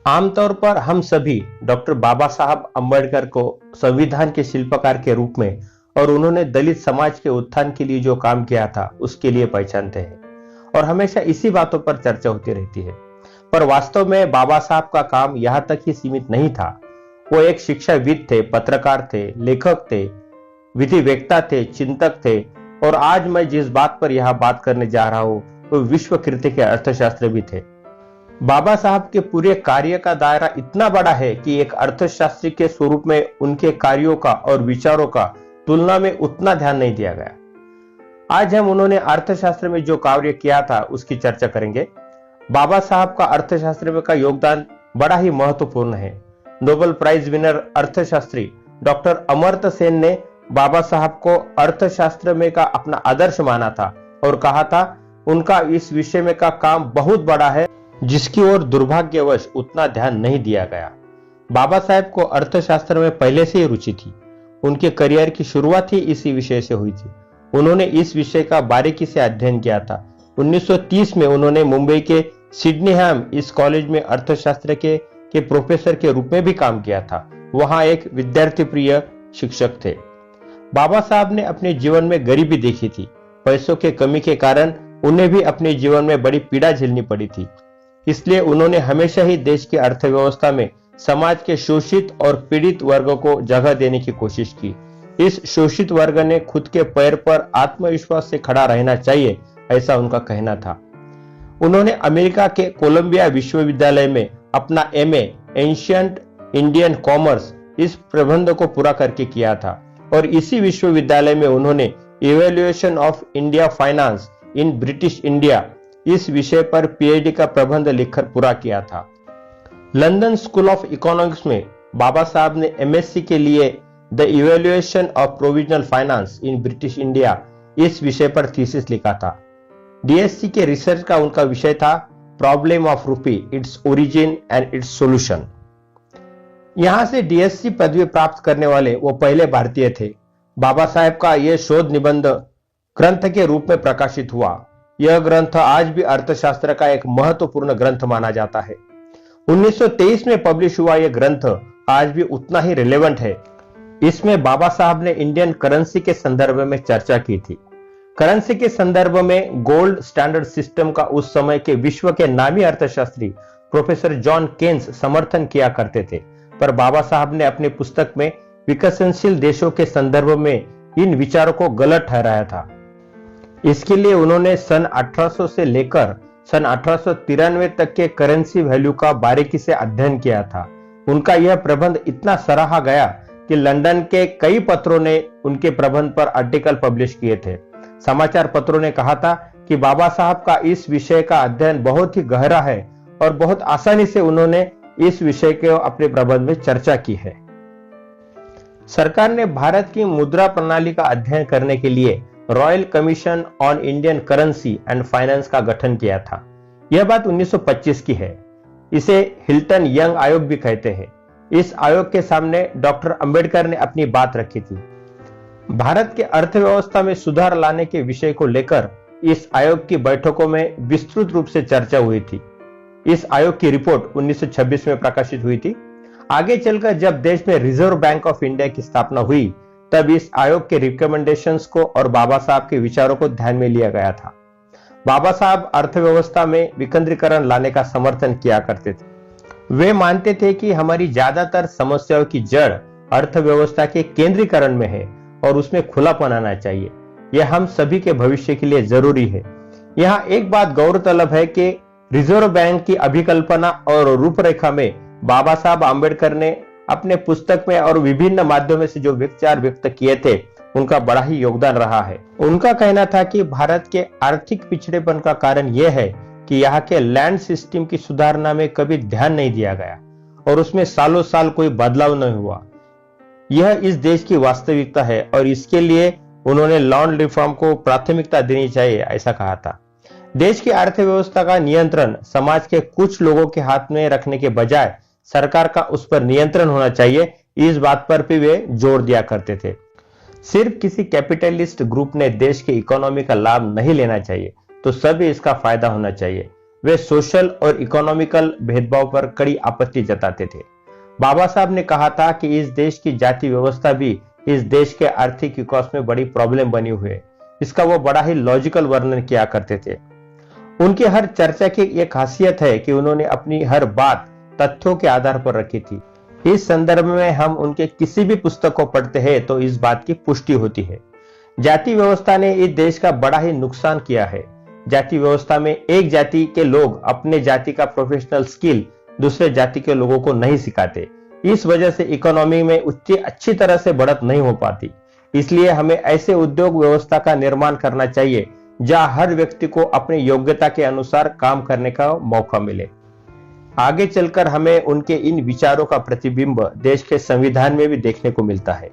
आमतौर पर हम सभी डॉक्टर बाबा साहब अम्बेडकर को संविधान के शिल्पकार के रूप में और उन्होंने दलित समाज के उत्थान के लिए जो काम किया था उसके लिए पहचानते हैं और हमेशा इसी बातों पर चर्चा होती रहती है। पर वास्तव में बाबा साहब का काम यहां तक ही सीमित नहीं था। वो एक शिक्षाविद थे, पत्रकार थे, लेखक थे, विधि वक्ता थे, चिंतक थे और आज मैं जिस बात पर यहां बात करने जा रहा हूं वो विश्व कीर्ति के अर्थशास्त्र भी थे। बाबा साहब के पूरे कार्य का दायरा इतना बड़ा है कि एक अर्थशास्त्री के स्वरूप में उनके कार्यों का और विचारों का तुलना में उतना ध्यान नहीं दिया गया। आज हम उन्होंने अर्थशास्त्र में जो कार्य किया था उसकी चर्चा करेंगे। बाबा साहब का अर्थशास्त्र में का योगदान बड़ा ही महत्वपूर्ण है। नोबेल प्राइज विनर अर्थशास्त्री डॉक्टर अमर्त्य सेन ने बाबा साहब को अर्थशास्त्र में का अपना आदर्श माना था और कहा था उनका इस विषय में का काम बहुत बड़ा है जिसकी ओर दुर्भाग्यवश उतना ध्यान नहीं दिया गया। बाबा साहब को अर्थशास्त्र में पहले से ही रुचि थी। उनके करियर की शुरुआत ही इसी विषय से हुई थी। उन्होंने इस विषय का बारीकी से अध्ययन किया था। 1930 में उन्होंने मुंबई के सिडनीहैम इस कॉलेज में अर्थशास्त्र के प्रोफेसर के रूप में भी काम किया था। वहां एक विद्यार्थी प्रिय शिक्षक थे। बाबा साहब ने अपने जीवन में गरीबी देखी थी। पैसों के कमी के कारण उन्हें भी अपने जीवन में बड़ी पीड़ा झेलनी पड़ी थी। इसलिए उन्होंने हमेशा ही देश की अर्थव्यवस्था में समाज के शोषित और पीड़ित वर्गों को जगह देने की कोशिश की। इस शोषित वर्ग ने खुद के पैर पर आत्मविश्वास से खड़ा रहना चाहिए, ऐसा उनका कहना था। उन्होंने अमेरिका के कोलंबिया विश्वविद्यालय में अपना एमए एंशियंट इंडियन कॉमर्स इस प्रबंध को पूरा करके किया था और इसी विश्वविद्यालय में उन्होंने evaluation of India finance in British India इस विषय पर पीएचडी का प्रबंध लिखकर पूरा किया था। लंदन स्कूल ऑफ इकोनॉमिक्स में बाबा साहब ने एमएससी के लिए the evaluation of provisional finance in British India इस विषय पर थीसिस लिखा था। डीएससी के रिसर्च का उनका विषय था प्रॉब्लम ऑफ रूपी, its origin and it's solution. यहां से डीएससी पदवी प्राप्त करने वाले वो पहले भारतीय थे। बाबा साहब का यह शोध निबंध ग्रंथ के रूप में प्रकाशित हुआ। यह ग्रंथ आज भी अर्थशास्त्र का एक महत्वपूर्ण ग्रंथ माना जाता है। 1923 में पब्लिश हुआ यह ग्रंथ आज भी उतना ही रिलेवेंट है। इसमें बाबा साहब ने इंडियन करेंसी के संदर्भ में चर्चा की थी। करेंसी के संदर्भ में गोल्ड स्टैंडर्ड सिस्टम का उस समय के विश्व के नामी अर्थशास्त्री प्रोफेसर जॉन केन्स समर्थन किया करते थे, पर बाबा साहब ने अपनी पुस्तक में विकसनशील देशों के संदर्भ में इन विचारों को गलत ठहराया था। इसके लिए उन्होंने सन 1800 से लेकर सन 1893 तक के करेंसी वैल्यू का बारीकी से अध्ययन किया था। उनका यह प्रबंध इतना सराहा गया कि लंदन के कई पत्रों ने उनके प्रबंध पर आर्टिकल पब्लिश किए थे। समाचार पत्रों ने कहा था कि बाबा साहब का इस विषय का अध्ययन बहुत ही गहरा है और बहुत आसानी से उन्होंने इस विषय को अपने प्रबंध में चर्चा की है। सरकार ने भारत की मुद्रा प्रणाली का अध्ययन करने के लिए royal commission on Indian currency and finance का गठन किया था। यह बात 1925 की है। इसे हिल्टन यंग आयोग भी कहते हैं। इस आयोग के सामने डॉक्टर अंबेडकर ने अपनी बात रखी थी। भारत के अर्थव्यवस्था में सुधार लाने के विषय को लेकर इस आयोग की बैठकों में विस्तृत रूप से चर्चा हुई थी। इस आयोग की रिपोर्ट 1926 में प्रकाशित हुई थी। आगे चलकर जब देश में रिजर्व बैंक ऑफ इंडिया की स्थापना हुई तब इस आयोग के रिकमेंडेशंस को और बाबा साहब के विचारों को ध्यान में लिया गया था। बाबा साहब अर्थव्यवस्था में विकेंद्रीकरण लाने का समर्थन किया करते थे। वे मानते थे कि हमारी ज्यादातर समस्याओं की जड़ अर्थव्यवस्था के केंद्रीकरण में है और उसमें खुलापन आना चाहिए। यह हम सभी के भविष्य के लिए जरूरी है। यहाँ एक बात गौरतलब है कि रिजर्व बैंक की अभिकल्पना और रूपरेखा में बाबा साहब आम्बेडकर ने अपने पुस्तक में और विभिन्न माध्यमों से जो विचार व्यक्त किए थे उनका बड़ा ही योगदान रहा है। उनका कहना था कि भारत के आर्थिक पिछड़ेपन का कारण यह है कि यहाँ के लैंड सिस्टम की सुधारना में कभी ध्यान नहीं दिया गया और उसमें सालों साल कोई बदलाव नहीं हुआ। यह इस देश की वास्तविकता है और इसके लिए उन्होंने लैंड रिफॉर्म को प्राथमिकता देनी चाहिए, ऐसा कहा था। देश की अर्थव्यवस्था का नियंत्रण समाज के कुछ लोगों के हाथ में रखने के बजाय सरकार का उस पर नियंत्रण होना चाहिए, इस बात पर भी वे जोर दिया करते थे। सिर्फ किसी कैपिटलिस्ट ग्रुप ने देश की इकोनॉमी का लाभ नहीं लेना चाहिए, तो सभी इसका फायदा होना चाहिए। वे सोशल और इकोनॉमिकल भेदभाव पर कड़ी आपत्ति जताते थे। बाबा साहब ने कहा था कि इस देश की जाति व्यवस्था भी इस देश के आर्थिक विकास में बड़ी प्रॉब्लम बनी हुई है। इसका वो बड़ा ही लॉजिकल वर्णन किया करते थे। उनकी हर चर्चा की एक खासियत है कि उन्होंने अपनी हर बात तथ्यों के आधार पर रखी थी। इस संदर्भ में हम उनके किसी भी पुस्तक को पढ़ते हैं तो इस बात की पुष्टि होती है। जाति व्यवस्था ने इस देश का बड़ा ही नुकसान किया है। जाति व्यवस्था में एक जाति के लोग अपने जाति का प्रोफेशनल स्किल दूसरे जाति के लोगों को नहीं सिखाते। इस वजह से इकोनॉमी में उसकी अच्छी तरह से बढ़त नहीं हो पाती। इसलिए हमें ऐसे उद्योग व्यवस्था का निर्माण करना चाहिए जहां हर व्यक्ति को अपनी योग्यता के अनुसार काम करने का मौका मिले। आगे चलकर हमें उनके इन विचारों का प्रतिबिंब देश के संविधान में भी देखने को मिलता है।